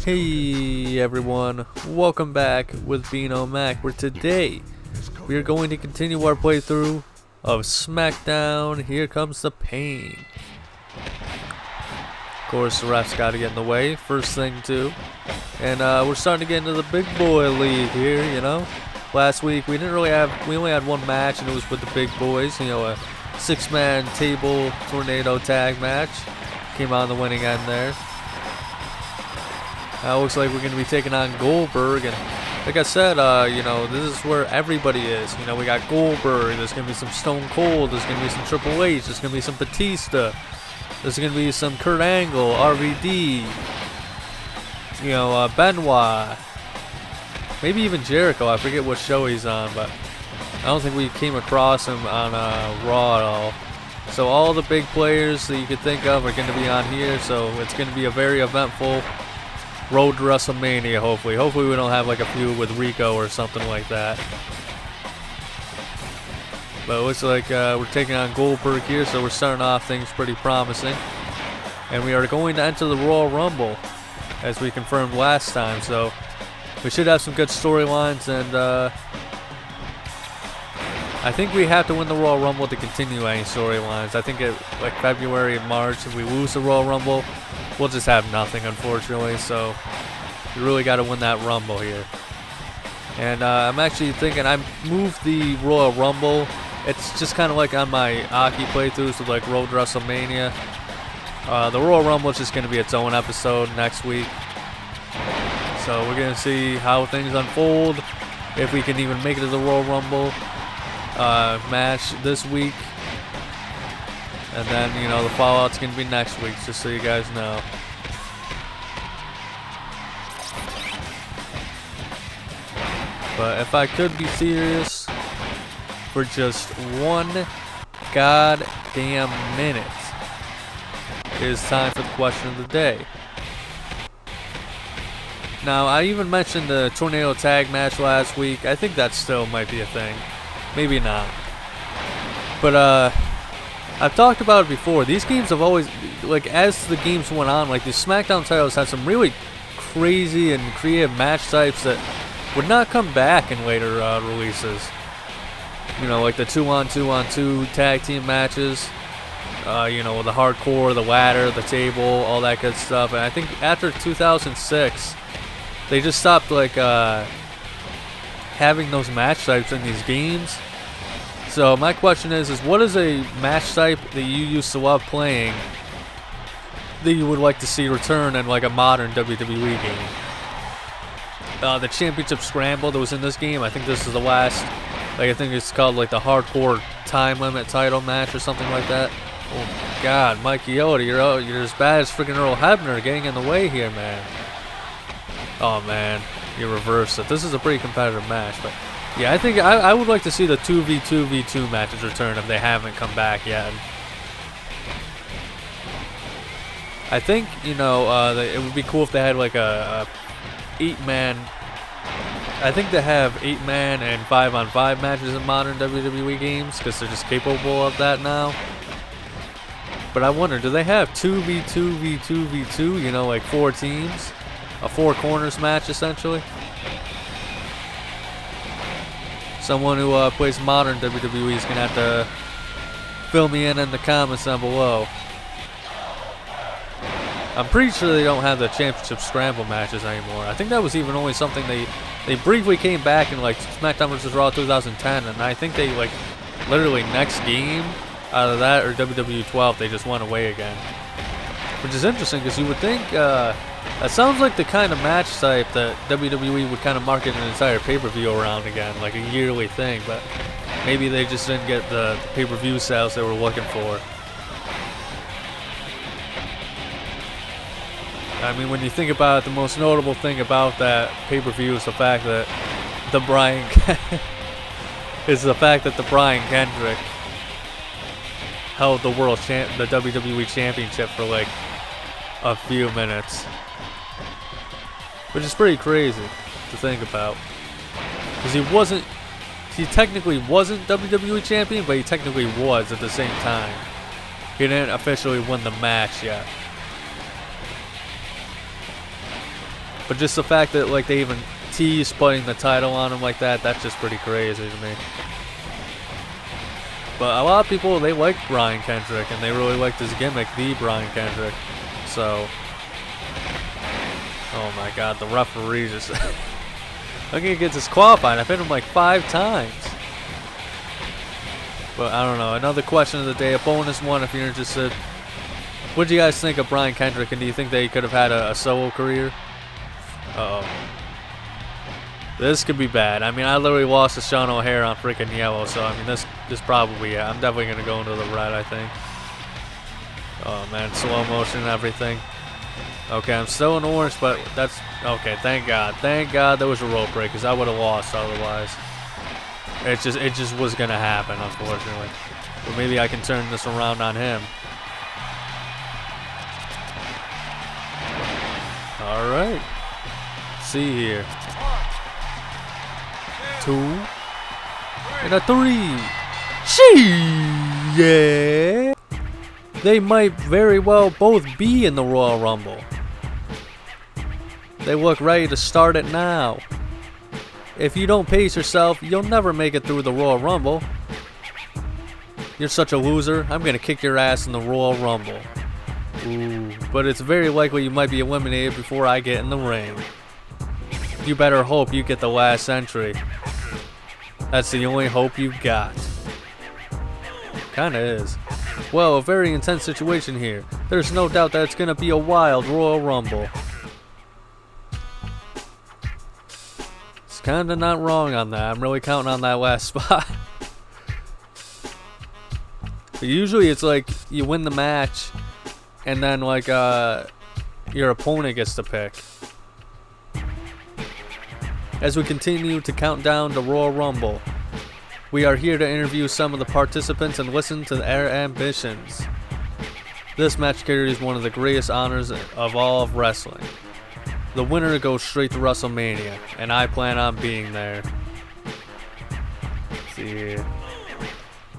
Hey everyone, welcome back with Bino Mac, where today we are going to continue our playthrough of Smackdown. Here comes the pain. Of course, the ref's got to get in the way, first thing too. And we're starting to get into the big boy league here, you know. Last week we only had one match, and it was with the big boys, you know, a 6-man table tornado tag match. Came out on the winning end there. Looks like we're going to be taking on Goldberg, and like I said, you know, this is where everybody is. You know, we got Goldberg, there's going to be some Stone Cold, there's going to be some Triple H, there's going to be some Batista, there's going to be some Kurt Angle, RVD, you know, Benoit, maybe even Jericho. I forget what show he's on, but I don't think we came across him on Raw at all. So all the big players that you could think of are going to be on here, so it's going to be a very eventful road to WrestleMania, hopefully. Hopefully we don't have like a feud with Rico or something like that. But it looks like we're taking on Goldberg here, so we're starting off things pretty promising. And we are going to enter the Royal Rumble, as we confirmed last time, so we should have some good storylines, and I think we have to win the Royal Rumble to continue any storylines. I think like February and March, if we lose the Royal Rumble, we'll just have nothing, unfortunately. So we really got to win that Rumble here. And I'm actually thinking I moved the Royal Rumble. It's just kind of like on my Aki playthroughs with like Road to WrestleMania. The Royal Rumble is just going to be its own episode next week. So we're going to see how things unfold, if we can even make it to the Royal Rumble match this week. And then, you know, the fallout's going to be next week, just so you guys know. But if I could be serious for just one goddamn minute, it is time for the question of the day. Now, I even mentioned the tornado tag match last week. I think that still might be a thing. Maybe not. But, I've talked about it before. These games have always, like, as the games went on, like, the SmackDown titles had some really crazy and creative match types that would not come back in later releases. You know, like the 2-on-2-on-2 tag team matches. You know, the hardcore, the ladder, the table, all that good stuff. And I think after 2006, they just stopped, like, having those match types in these games. So my question is what is a match type that you used to love playing that you would like to see return in like a modern WWE game? The Championship Scramble that was in this game, I think this is the last, like, I think it's called like the Hardcore Time Limit title match or something like that. Oh God, Mikey Yoda, you're as bad as freaking Earl Hebner getting in the way here, man. Oh man, you reversed it. This is a pretty competitive match, but yeah, I think I would like to see the 2v2v2 matches return if they haven't come back yet. I think, you know, it would be cool if they had like a 8-man. I think they have 8-man and 5-on-5 matches in modern WWE games because they're just capable of that now. But I wonder, do they have 2v2v2v2, you know, like 4 teams? A 4 corners match, essentially? Someone who plays modern WWE is going to have to fill me in the comments down below. I'm pretty sure they don't have the Championship Scramble matches anymore. I think that was even only something they briefly came back in like SmackDown vs. Raw 2010, and I think they, like, literally next game out of that or WWE 12 they just went away again. Which is interesting because you would think that sounds like the kind of match type that WWE would kind of market an entire pay-per-view around again, like a yearly thing, but maybe they just didn't get the pay-per-view sales they were looking for. I mean, when you think about it, the most notable thing about that pay-per-view is the fact that the Brian Kendrick held the the WWE Championship for like a few minutes. Which is pretty crazy to think about. Because he technically wasn't WWE Champion, but he technically was at the same time. He didn't officially win the match yet. But just the fact that like they even teased putting the title on him like that, that's just pretty crazy to me. But a lot of people, they like Brian Kendrick, and they really liked his gimmick, the Brian Kendrick. So, oh my God, the referee just I'm gonna get disqualified. I've hit him like 5 times. But I don't know. Another question of the day, a bonus one if you're interested. What do you guys think of Brian Kendrick, and do you think that he could have had a solo career? Uh-oh. This could be bad. I mean, I literally lost to Sean O'Hare on freaking yellow, so I mean, this probably, yeah, I'm definitely going to go into the red, I think. Oh, man, slow motion and everything. Okay, I'm still in orange, but that's, okay, thank God. Thank God there was a rope break, because I would have lost otherwise. It just was going to happen, unfortunately. But maybe I can turn this around on him. All right. See here. 2 and a 3. Yeah. They might very well both be in the Royal Rumble. They look ready to start it now. If you don't pace yourself, you'll never make it through the Royal Rumble. You're such a loser. I'm gonna kick your ass in the Royal Rumble. Ooh, but it's very likely you might be eliminated before I get in the ring. You better hope you get the last entry. That's the only hope you've got. Kinda is. Well, a very intense situation here. There's no doubt that it's gonna be a wild Royal Rumble. It's kinda not wrong on that. I'm really counting on that last spot. But usually it's like you win the match and then like your opponent gets to pick. As we continue to count down the Royal Rumble, we are here to interview some of the participants and listen to their ambitions. This match carries one of the greatest honors of all of wrestling. The winner goes straight to WrestleMania, and I plan on being there. Let's see here.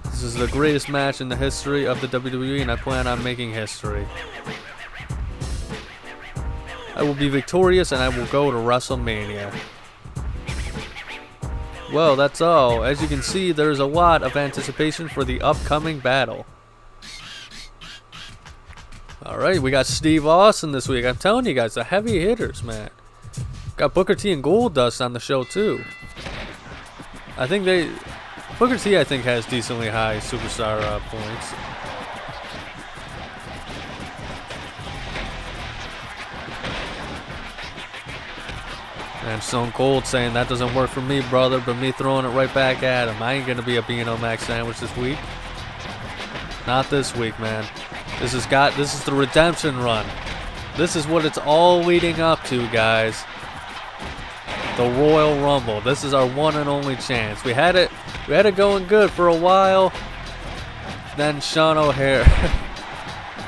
This is the greatest match in the history of the WWE, and I plan on making history. I will be victorious, and I will go to WrestleMania. Well, that's all. As you can see, there's a lot of anticipation for the upcoming battle. Alright, we got Steve Austin this week. I'm telling you guys, the heavy hitters, man. Got Booker T and Goldust on the show, too. I think Booker T, I think, has decently high superstar points. And Stone Cold saying that doesn't work for me, brother, but me throwing it right back at him. I ain't gonna be a B&O Max sandwich this week. Not this week, man. This is the redemption run. This is what it's all leading up to, guys. The Royal Rumble. This is our one and only chance. We had it going good for a while. Then Sean O'Hare.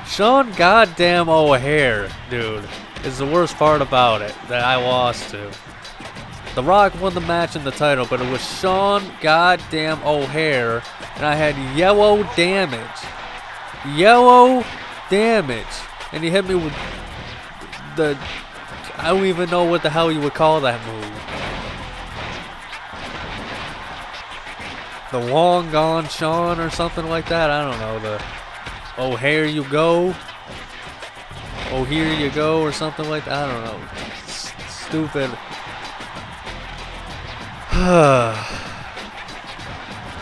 Sean goddamn O'Hare, dude, is the worst part about it that I lost to. The Rock won the match and the title, but it was Sean goddamn O'Hare, and I had yellow damage. Yellow damage. And he hit me with the... I don't even know what the hell you would call that move. The long gone Sean or something like that. I don't know. The oh here you go. Oh here you go or something like that. I don't know. Stupid.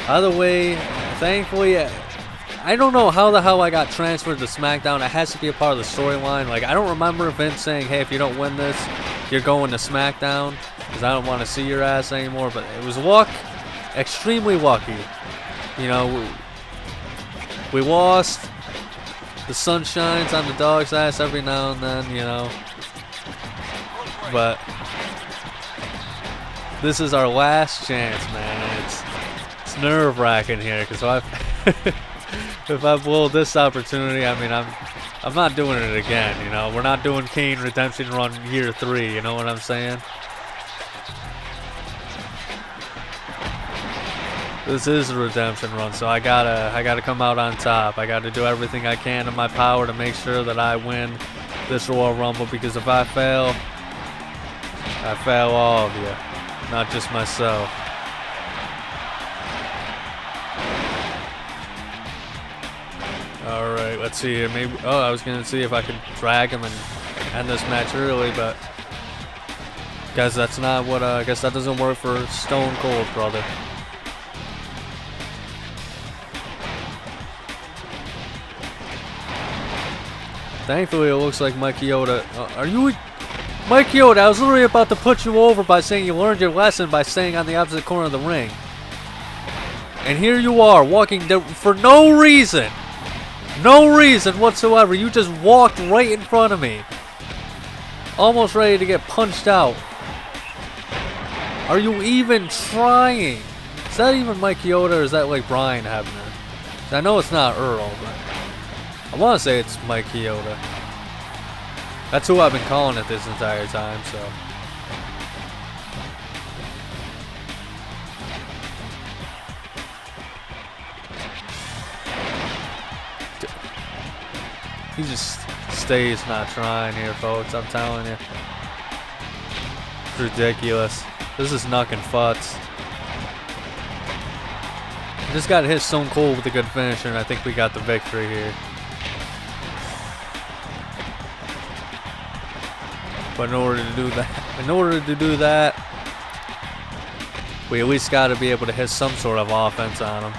Either way, thankfully, I don't know how the hell I got transferred to Smackdown. It has to be a part of the storyline. Like, I don't remember Vince saying, hey, if you don't win this, you're going to Smackdown, because I don't want to see your ass anymore. But it was luck, extremely lucky. You know, we lost. The sun shines on the dog's ass every now and then, you know. But this is our last chance, man. It's nerve-wracking here, because if I blow this opportunity, I mean, I'm not doing it again, you know. We're not doing Kane Redemption Run Year 3, you know what I'm saying? This is a redemption run, so I gotta come out on top. I gotta do everything I can in my power to make sure that I win this Royal Rumble, because if I fail, I fail all of you, not just myself. Alright, let's see here. Maybe. Oh, I was gonna see if I could drag him and end this match early, but guys, that's not what. I guess that doesn't work for Stone Cold, brother. Thankfully, it looks like Mike Chioda. Are you Mike Chioda? I was literally about to put you over by saying you learned your lesson by staying on the opposite corner of the ring, and here you are walking for no reason. No reason whatsoever. You just walked right in front of me. Almost ready to get punched out. Are you even trying? Is that even Mike Chioda or is that like Brian Hebner? I know it's not Earl, but I want to say it's Mike Chioda. That's who I've been calling it this entire time, so. He just stays not trying here, folks. I'm telling you. It's ridiculous. This is knuckin' futz. Just got to hit Stone Cold with a good finisher, and I think we got the victory here. But in order to do that, we at least got to be able to hit some sort of offense on him.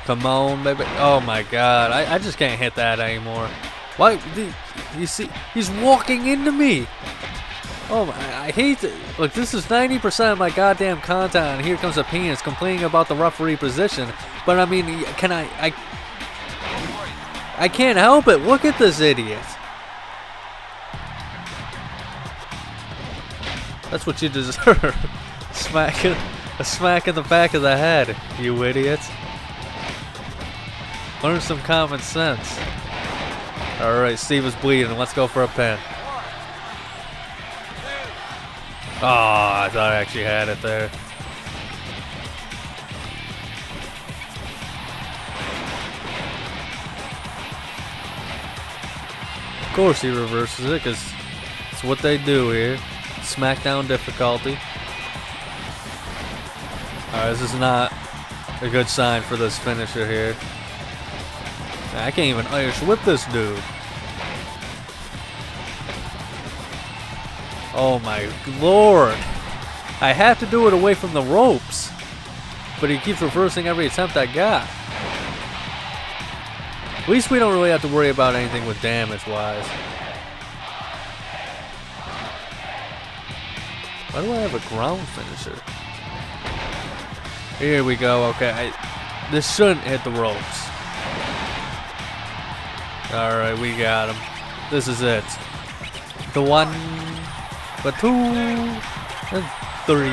Come on, baby. Oh my God. I just can't hit that anymore. Why? You see, he's walking into me. Oh, I hate it. Look, this is 90% of my goddamn content, and here comes a penis complaining about the referee position. But I mean, can I can't help it. Look at this idiot. That's what you deserve. A smack in the back of the head, you idiot. Learn some common sense. Alright, Steve is bleeding. Let's go for a pin. Oh, I thought I actually had it there. Of course he reverses it, because it's what they do here. Smackdown difficulty. Alright, this is not a good sign for this finisher here. I can't even Irish whip this dude. Oh my lord. I have to do it away from the ropes. But he keeps reversing every attempt I got. At least we don't really have to worry about anything with damage wise. Why do I have a ground finisher? Here we go. Okay, this shouldn't hit the ropes. Alright, we got him. This is it. The 1, the 2, and 3.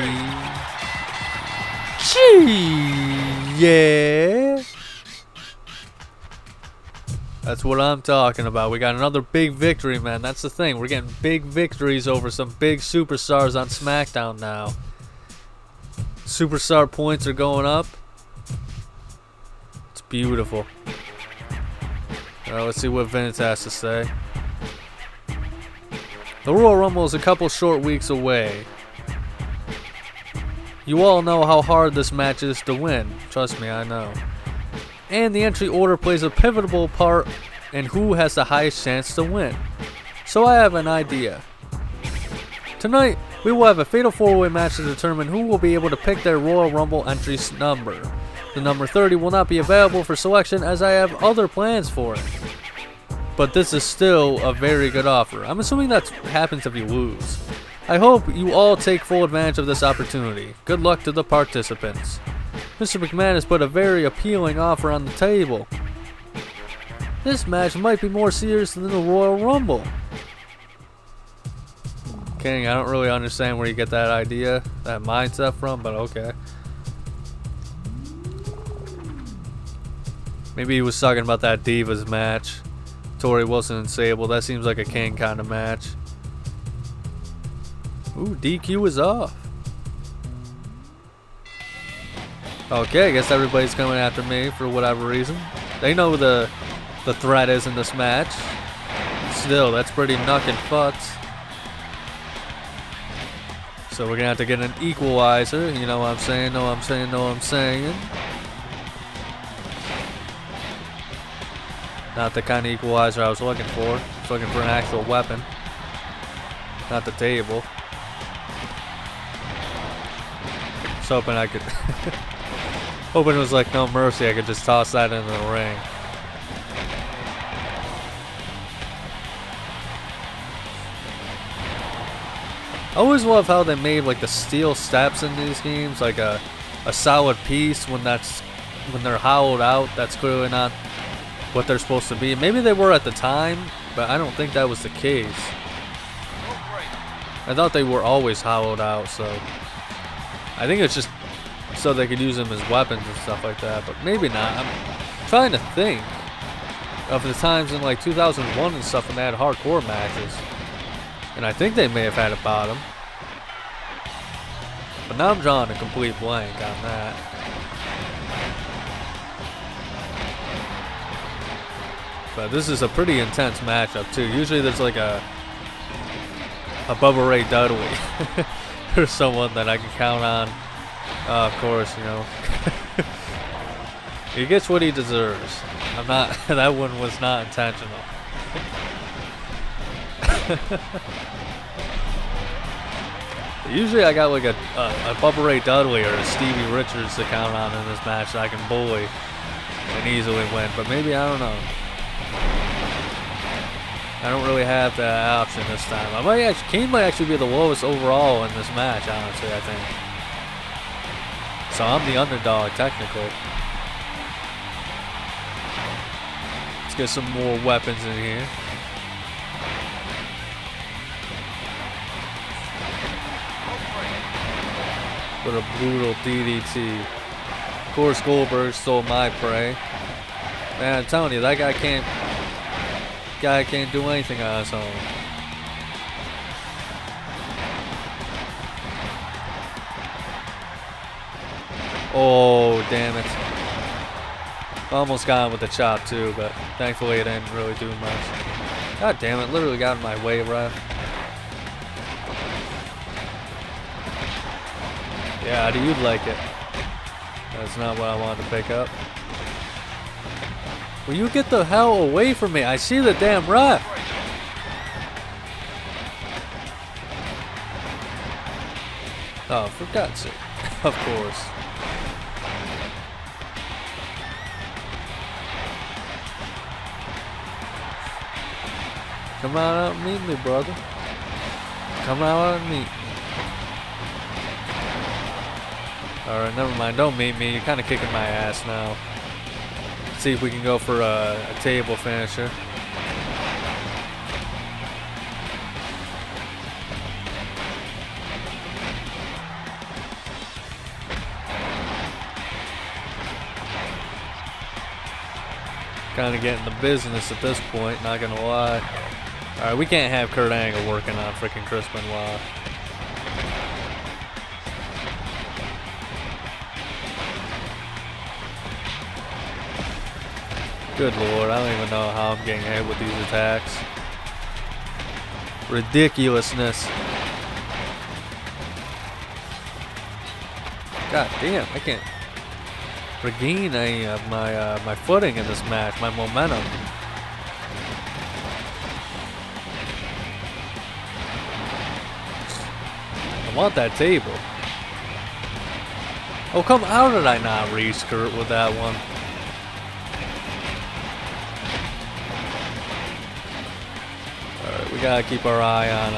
Gee, yeah. That's what I'm talking about. We got another big victory, man. That's the thing. We're getting big victories over some big superstars on Smackdown now. Superstar points are going up. It's beautiful. Let's see what Vince has to say. The Royal Rumble is a couple short weeks away. You all know how hard this match is to win. Trust me, I know. And the entry order plays a pivotal part in who has the highest chance to win. So I have an idea. Tonight, we will have a fatal 4-way match to determine who will be able to pick their Royal Rumble entry number. The number 30 will not be available for selection as I have other plans for it. But this is still a very good offer. I'm assuming that happens if you lose. I hope you all take full advantage of this opportunity. Good luck to the participants. Mr. McMahon has put a very appealing offer on the table. This match might be more serious than the Royal Rumble. King, I don't really understand where you get that idea, that mindset from, but okay. Maybe he was talking about that Divas match. Tori Wilson and Sable. That seems like a Kane kind of match. Ooh, DQ is off. Okay, I guess everybody's coming after me for whatever reason. They know the threat is in this match. Still, that's pretty knuckin' fucked. So we're gonna have to get an equalizer. You know what I'm saying? Know what I'm saying? Know what I'm saying? Not the kind of equalizer I was looking for. I was looking for an actual weapon. Not the table. Just hoping I could... hoping it was like No Mercy, I could just toss that into the ring. I always love how they made like the steel steps in these games, like a solid piece when they're hollowed out. That's clearly not what they're supposed to be. Maybe they were at the time, but I don't think that was the case. I thought they were always hollowed out, so I think it's just so they could use them as weapons and stuff like that, but maybe not. I'm trying to think of the times in like 2001 and stuff when they had hardcore matches, and I think they may have had a bottom, but now I'm drawing a complete blank on that. But this is a pretty intense matchup too. Usually there's like a Bubba Ray Dudley or someone that I can count on. Of course, you know. He gets what he deserves. I'm not. That one was not intentional. Usually I got like a Bubba Ray Dudley or a Stevie Richards to count on in this match that I can bully and easily win. But maybe, I don't know. I don't really have that option this time. Kane might actually be the lowest overall in this match, honestly, I think. So I'm the underdog, technically. Let's get some more weapons in here. With a brutal DDT. Of course, Goldberg stole my prey. Man, I'm telling you, that guy can't do anything on his own. Oh, damn it. Almost got him with the chop too, but thankfully it didn't really do much. God damn it, literally got in my way, ref. Yeah, how do you like it? That's not what I wanted to pick up. Will you get the hell away from me? I see the damn ref. Oh, for God's sake. Of course. Come on out and meet me, brother. Come out and meet me. Alright, never mind. Don't meet me. You're kind of kicking my ass now. See if we can go for a table finisher. Kind of getting the business at this point, not gonna lie. Alright, we can't have Kurt Angle working on freaking Chris Benoit. Good lord, I don't even know how I'm getting hit with these attacks. Ridiculousness. God damn, I can't regain any of my footing in this match, my momentum. I want that table. Oh, come, how did I not reach Kurt with that one? We gotta keep our eye on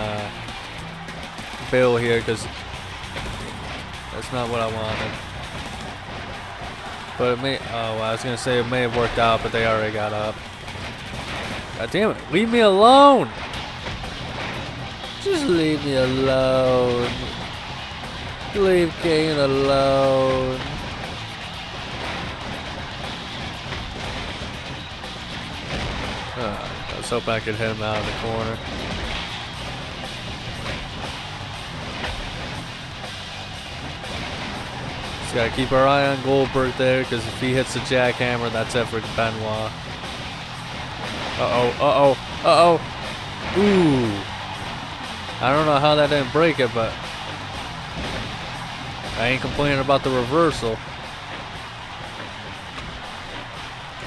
Bill here, because that's not what I wanted. But it may, oh, I was gonna say it may have worked out, but they already got up. God damn it, leave me alone! Just leave me alone. Leave Kane alone. I was hoping I could hit him out of the corner. gotta keep our eye on Goldberg there, because if he hits the jackhammer, that's it for Benoit. Ooh. I don't know how that didn't break it, but I ain't complaining about the reversal.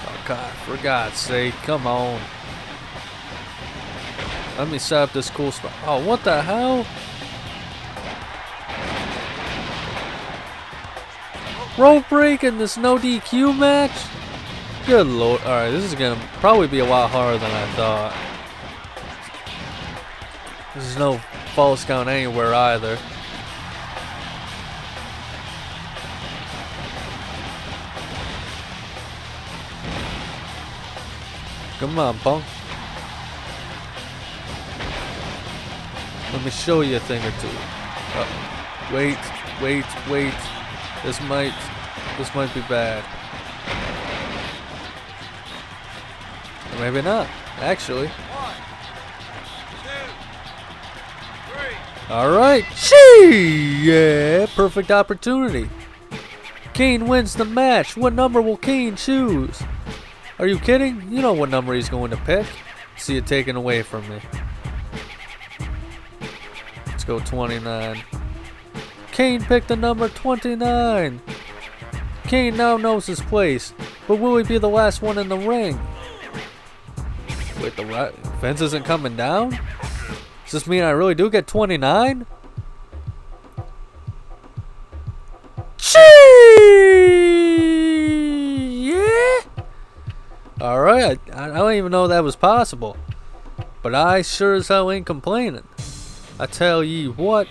Oh God, for God's sake, come on. Let me set up this cool spot. Oh, what the hell? Rope break in this no DQ match? Good lord. Alright, this is gonna probably be a lot harder than I thought. There's no false count anywhere either. Come on, punk. Let me show you a thing or two. Wait. This might be bad. Or maybe not, actually. 1, 2, 3. Alright. Gee! Yeah, perfect opportunity. Kane wins the match. What number will Kane choose? Are you kidding? You know what number he's going to pick. See it taken away from me. Let's go 29. Kane picked the number 29. Kane now knows his place, but will he be the last one in the ring? Wait, the fence isn't coming down? Does this mean I really do get 29? Yeah. All right, I don't even know that was possible, but I sure as hell ain't complaining. I tell ye what.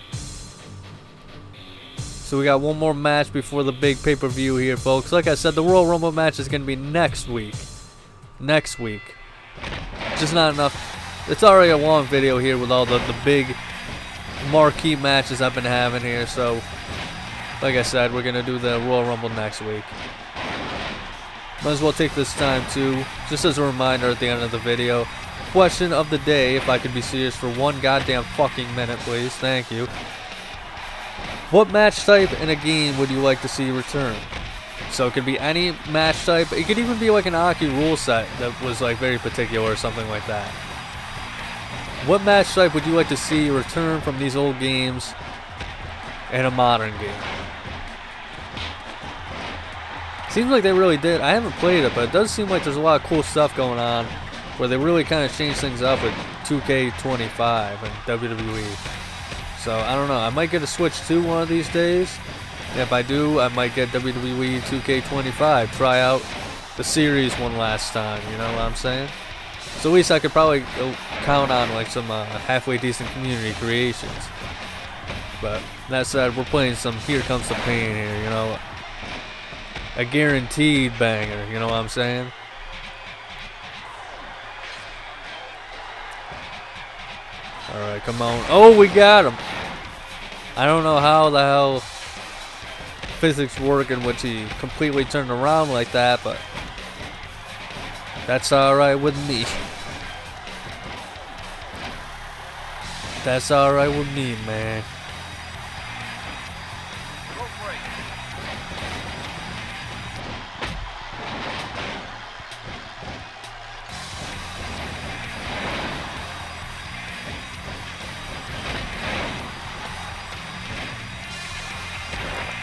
So we got one more match before the big pay-per-view here, folks. Like I said, the Royal Rumble match is going to be next week. Next week. Just not enough. It's already a long video here with all the big marquee matches I've been having here. So, like I said, we're going to do the Royal Rumble next week. Might as well take this time to, just as a reminder at the end of the video, question of the day, if I could be serious for one goddamn fucking minute, please. Thank you. What match type in a game would you like to see return? So it could be any match type. It could even be like an Aki rule set that was like very particular or something like that. What match type would you like to see return from these old games in a modern game? Seems like they really did. I haven't played it, but it does seem like there's a lot of cool stuff going on where they really kind of changed things up with 2K25 and WWE. So, I don't know. I might get a Switch 2 one of these days. And if I do, I might get WWE 2K25. Try out the series one last time. You know what I'm saying? So at least I could probably count on like some halfway decent community creations. But that said, we're playing some Here Comes the Pain here, you know. A guaranteed banger, you know what I'm saying? Alright, come on. Oh, we got him! I don't know how the hell physics work in which he completely turned around like that, but that's alright with me. That's alright with me, man.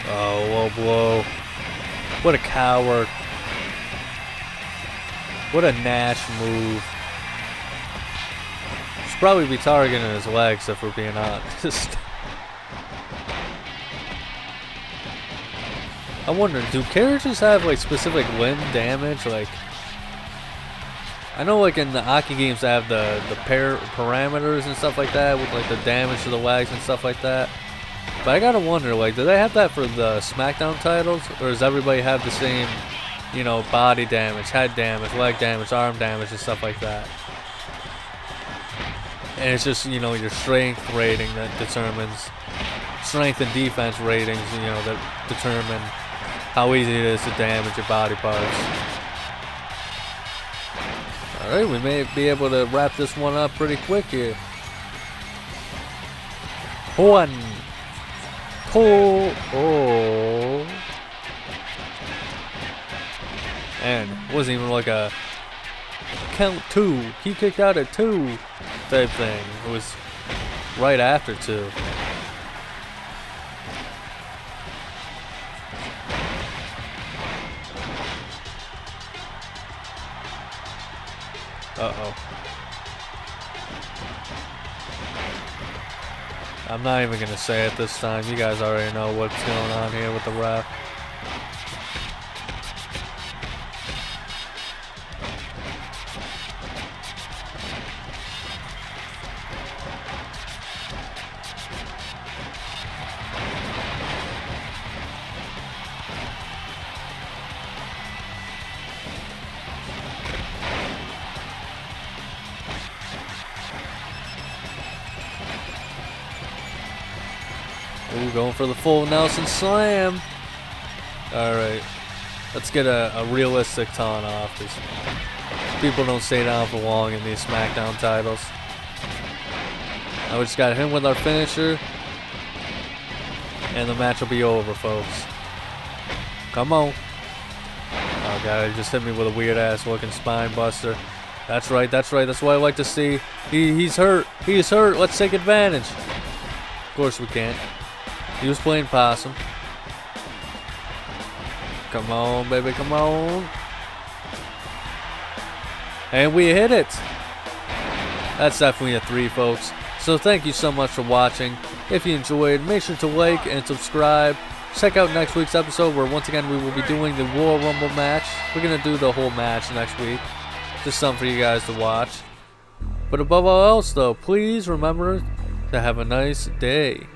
Oh, low blow. What a coward. What a Nash move. Should probably be targeting his legs if we're being honest. I wonder, do characters have like specific limb damage? Like, I know like in the Aki games they have the parameters and stuff like that with like the damage to the legs and stuff like that. But I gotta wonder, like, do they have that for the Smackdown titles? Or does everybody have the same, you know, body damage, head damage, leg damage, arm damage, and stuff like that? And it's just, you know, your strength rating that determines, strength and defense ratings, you know, that determine how easy it is to damage your body parts. Alright, we may be able to wrap this one up pretty quick here. One. Oh. win. It wasn't even like a count 2. He kicked out at 2 type thing. It was right after 2. Uh-oh. I'm not even going to say it this time. You guys already know what's going on here with the ref. Ooh, going for the full Nelson slam. Alright. Let's get a realistic taunt off. Because people don't stay down for long in these Smackdown titles. Now we just got him with our finisher. And the match will be over, folks. Come on. Oh god, he just hit me with a weird ass looking spine buster. That's right, that's right. That's what I like to see. He's hurt. He's hurt. Let's take advantage. Of course we can't. He was playing possum. Come on, baby, come on. And we hit it. That's definitely a 3, folks. So thank you so much for watching. If you enjoyed, make sure to like and subscribe. Check out next week's episode where once again we will be doing the Royal Rumble match. We're going to do the whole match next week. Just something for you guys to watch. But above all else though, please remember to have a nice day.